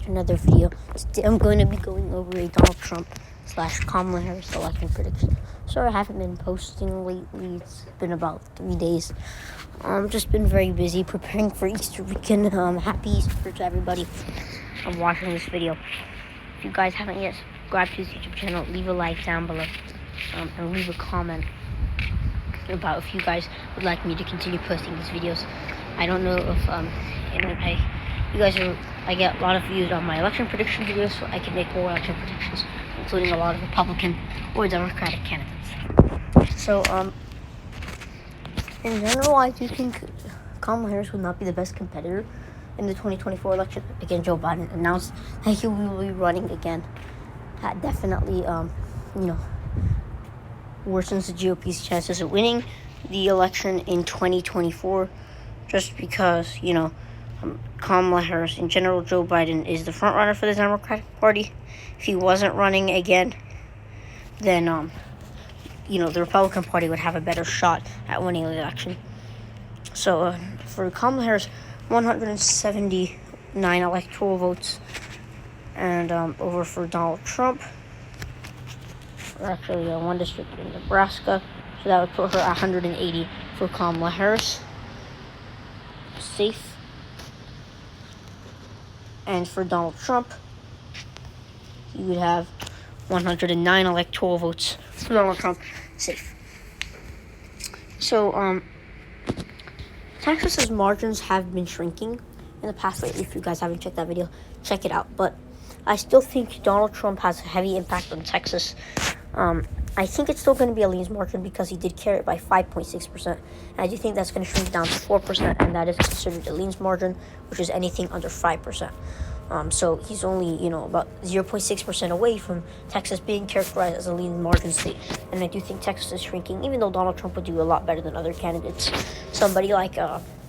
to another video. Today I'm going to be going over a Donald Trump / Kamala Harris election prediction. Sorry I haven't been posting lately. It's been about 3 days. Just been very busy preparing for Easter weekend. Happy Easter to everybody watching this video. If you guys haven't yet subscribed to his YouTube channel, leave a like down below and leave a comment about if you guys would like me to continue posting these videos. I don't know if I get a lot of views on my election prediction videos, so I can make more election predictions, including a lot of Republican or Democratic candidates. So, in general, I do think Kamala Harris would not be the best competitor in the 2024 election. Again, Joe Biden announced that he will be running again. That definitely, worsens the GOP's chances of winning the election in 2024, just because, Kamala Harris, in general, Joe Biden is the front runner for the Democratic Party. If he wasn't running again, then, the Republican Party would have a better shot at winning the election. So, for Kamala Harris, 179 electoral votes, and over for Donald Trump, actually one district in Nebraska, so that would put her at 180 for Kamala Harris. Safe. And for Donald Trump, he would have 109 electoral votes for Donald Trump. Safe. So, Texas's margins have been shrinking in the past lately. If you guys haven't checked that video, check it out. But I still think Donald Trump has a heavy impact on Texas. I think it's still going to be a lean margin because he did carry it by 5.6%. And I do think that's going to shrink down to 4%, and that is considered a lean margin, which is anything under 5%. So he's only, about 0.6% away from Texas being characterized as a lean margin state. And I do think Texas is shrinking, even though Donald Trump would do a lot better than other candidates. Somebody like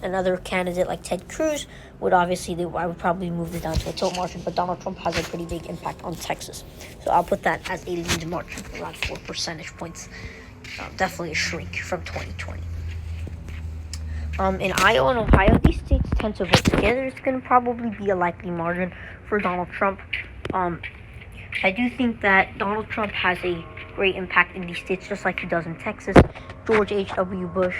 another candidate like Ted Cruz would obviously, I would probably move it down to a tilt margin, but Donald Trump has a pretty big impact on Texas. So I'll put that as a lean margin, around 4 percentage points. Definitely a shrink from 2020. In Iowa and Ohio, these states tend to vote together. It's going to probably be a likely margin for Donald Trump. I do think that Donald Trump has a great impact in these states, just like he does in Texas. George W. Bush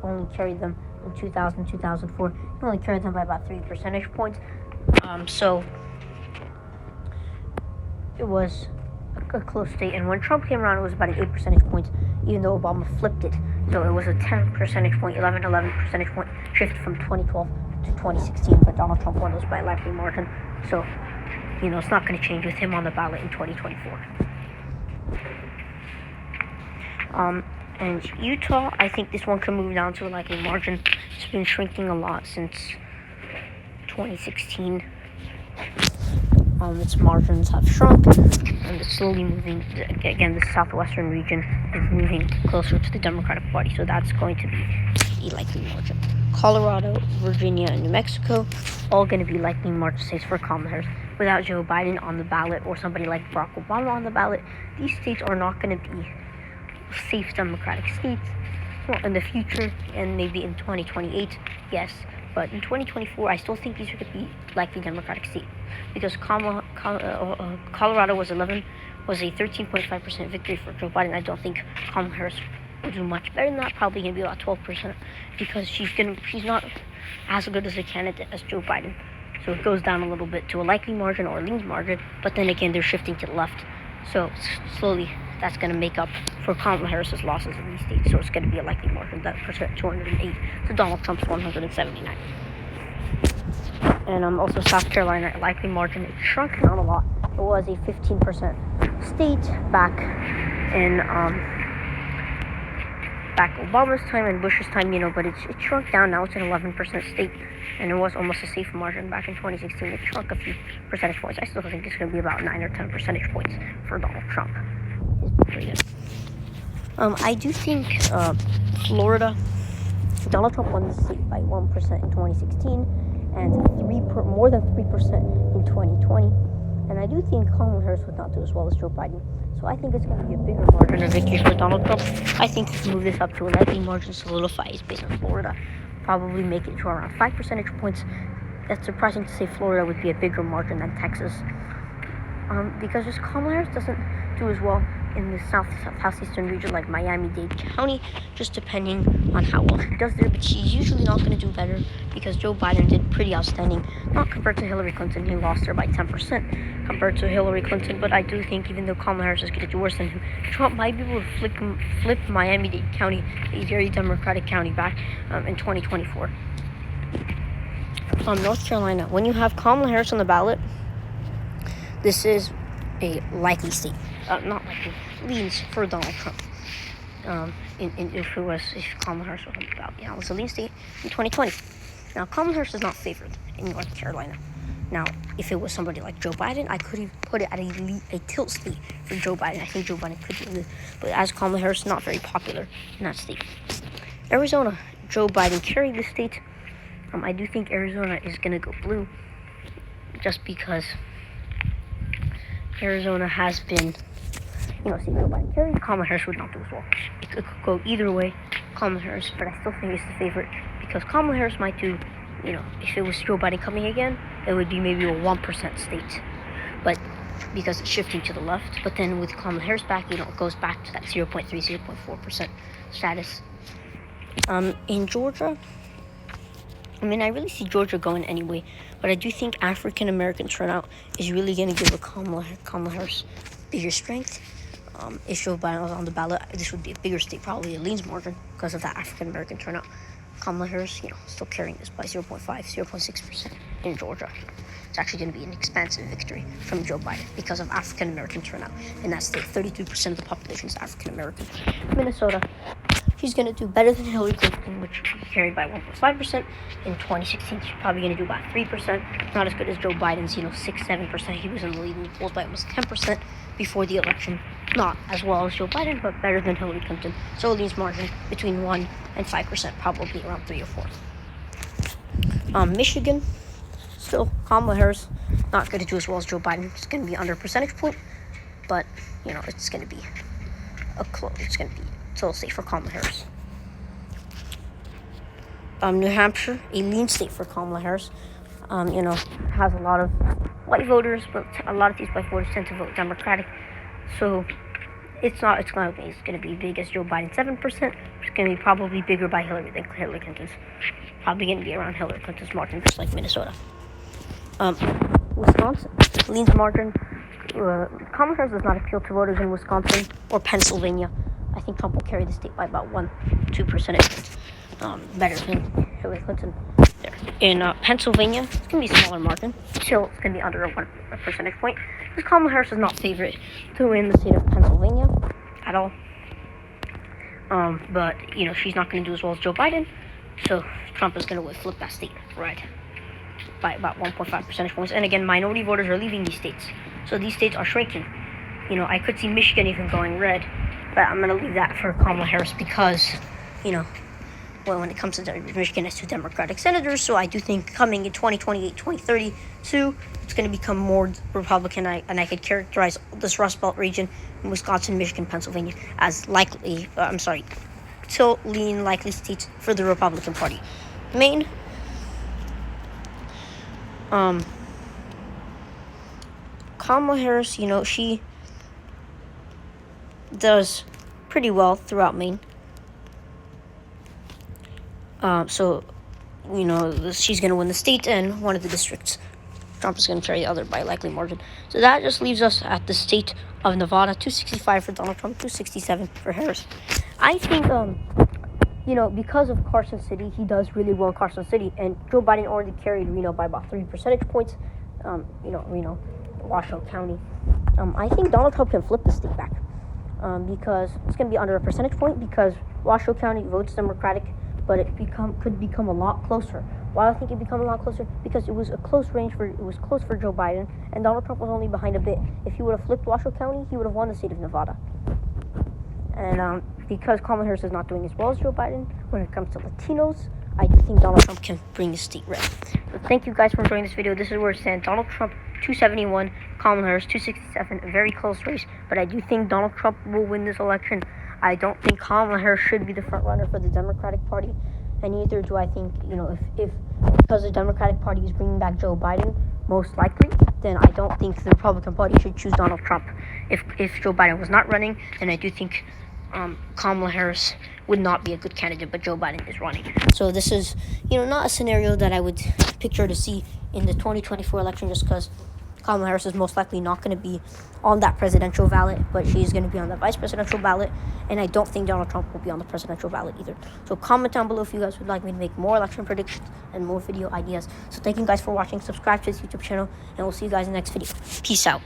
only carried them in 2000, 2004. He only carried them by about 3 percentage points. So it was a close state. And when Trump came around, it was about an 8 percentage points, even though Obama flipped it. So it was a 10 percentage point, 11 percentage point shift from 2012 to 2016. But Donald Trump won those by a likely margin. So, it's not going to change with him on the ballot in 2024. And Utah, I think this one can move down to a likely margin. It's been shrinking a lot since 2016. Its margins have shrunk, and it's slowly moving. Again, the southwestern region is moving closer to the Democratic Party, so that's going to be a likely margin. Colorado, Virginia, and New Mexico, all going to be likely margin states for Kamala Harris. Without Joe Biden on the ballot or somebody like Barack Obama on the ballot, these states are not going to be safe Democratic states. Well, in the future, and maybe in 2028, yes. But in 2024, I still think these are going to be likely Democratic states, because Colorado was a 13.5% victory for Joe Biden. I don't think Kamala Harris will do much better than that. Probably going to be about 12%, because she's not as good as a candidate as Joe Biden. So it goes down a little bit to a likely margin or a lean margin. But then again, they're shifting to the left. So slowly, that's going to make up for Kamala Harris's losses in these states. So it's going to be a likely margin. That percent 208 to Donald Trump's 179. And also South Carolina, a likely margin. It shrunk down a lot. It was a 15% state back in back Obama's time and Bush's time, but it shrunk down. Now it's an 11% state, and it was almost a safe margin back in 2016. It shrunk a few percentage points. I still think it's going to be about 9 or 10 percentage points for Donald Trump. I do think Florida, Donald Trump won the state by 1% in 2016 and more than 3% in 2020. And I do think Kamala Harris would not do as well as Joe Biden. So I think it's going to be a bigger margin of victory for Donald Trump. I think he can move this up to a likely margin, solidify his base in Florida, probably make it to around 5 percentage points that's surprising to say Florida would be a bigger margin than Texas. Because just Kamala Harris doesn't do as well in the southeastern region like Miami-Dade County, just depending on how well she does there. But she's usually not going to do better because Joe Biden did pretty outstanding, not compared to Hillary Clinton. He lost her by 10% compared to Hillary Clinton. But I do think even though Kamala Harris is going to do worse than him, Trump might be able to flip Miami-Dade County, a very Democratic county, back in 2024. North Carolina, when you have Kamala Harris on the ballot, this is a likely state. Not likely, leans for Donald Trump. If Kamala Harris was on the ballot, it was a lean state in 2020. Now, Kamala Harris is not favored in North Carolina. Now, if it was somebody like Joe Biden, I could have put it at a tilt state for Joe Biden. I think Joe Biden could do it, but as Kamala Harris, not very popular in that state. Arizona, Joe Biden carried the state. I do think Arizona is going to go blue, just because Arizona has been, see Joe Biden carry. Kamala Harris would not do as well. It could go either way, Kamala Harris, but I still think it's the favorite because Kamala Harris might do, if it was Joe Biden coming again, it would be maybe a 1% state. But because it's shifting to the left, but then with Kamala Harris back, it goes back to that 0.3, 0.4% status. In Georgia, I really see Georgia going anyway, but I do think African American turnout is really going to give Kamala Harris bigger strength. If Joe Biden was on the ballot, this would be a bigger state, probably a leans margin because of that African American turnout. Kamala Harris, still carrying this by 0.5, 0.6% in Georgia. It's actually going to be an expansive victory from Joe Biden because of African American turnout in that state. 32% of the population is African American. Minnesota, she's going to do better than Hillary Clinton, which she carried by 1.5%. In 2016, she's probably going to do about 3%. Not as good as Joe Biden's, 6-7%. He was in the lead in the polls by almost 10% before the election. Not as well as Joe Biden, but better than Hillary Clinton. So it leaves margin between 1 and 5%, probably around 3 or 4. Michigan, still Kamala Harris, not going to do as well as Joe Biden. It's going to be under a percentage point, but it's going to be it's going to be still safe for Kamala Harris. New Hampshire, a lean state for Kamala Harris. Has a lot of white voters, but a lot of these white voters tend to vote Democratic. So it's going to be big as Joe Biden, 7%. It's going to be probably bigger by Hillary than Hillary Clinton's. Probably going to be around Hillary Clinton's margin, just like Minnesota. Wisconsin, leans margin. Kamala Harris does not appeal to voters in Wisconsin or Pennsylvania. I think Trump will carry the state by about 1-2 percentage points. Better than Hillary Clinton there. In Pennsylvania, it's going to be a smaller margin. Still, it's going to be under a percentage point. Because Kamala Harris is not favorite to win the state of Pennsylvania at all. But, she's not going to do as well as Joe Biden. So, Trump is going to flip that state red by about 1.5 percentage points. And again, minority voters are leaving these states. So, these states are shrinking. I could see Michigan even going red. But I'm going to leave that for Kamala Harris because, when it comes to Michigan, has 2 Democratic senators. So I do think coming in 2028, 2032, it's going to become more Republican. And I could characterize this Rust Belt region in Wisconsin, Michigan, Pennsylvania as likely, still lean likely states for the Republican Party. Maine, Kamala Harris, she does pretty well throughout Maine. She's going to win the state and one of the districts. Trump is going to carry the other by a likely margin. So that just leaves us at the state of Nevada, 265 for Donald Trump, 267 for Harris. I think, because of Carson City, he does really well in Carson City, and Joe Biden already carried Reno by about 3 percentage points. Reno, Washoe County. I think Donald Trump can flip the state back because it's going to be under a percentage point because Washoe County votes Democratic, but it could become a lot closer. Why do I think it become a lot closer? Because it was a close for Joe Biden, and Donald Trump was only behind a bit. If he would have flipped Washoe County, he would have won the state of Nevada. And because Kamala Harris is not doing as well as Joe Biden when it comes to Latinos, I do think Donald Trump can bring the state red. So thank you guys for enjoying this video. This is where it stands. Donald Trump 271, Kamala Harris 267. A very close race, but I do think Donald Trump will win this election. I don't think Kamala Harris should be the front runner for the Democratic Party, and neither do I think, if because the Democratic Party is bringing back Joe Biden, most likely, then I don't think the Republican Party should choose Donald Trump. If Joe Biden was not running, then I do think Kamala Harris would not be a good candidate, but Joe Biden is running. So this is, not a scenario that I would picture to see in the 2024 election, just because Kamala Harris is most likely not going to be on that presidential ballot, but she's going to be on the vice presidential ballot, and I don't think Donald Trump will be on the presidential ballot either. So comment down below if you guys would like me to make more election predictions and more video ideas. So thank you guys for watching. Subscribe to this YouTube channel, and we'll see you guys in the next video. Peace out.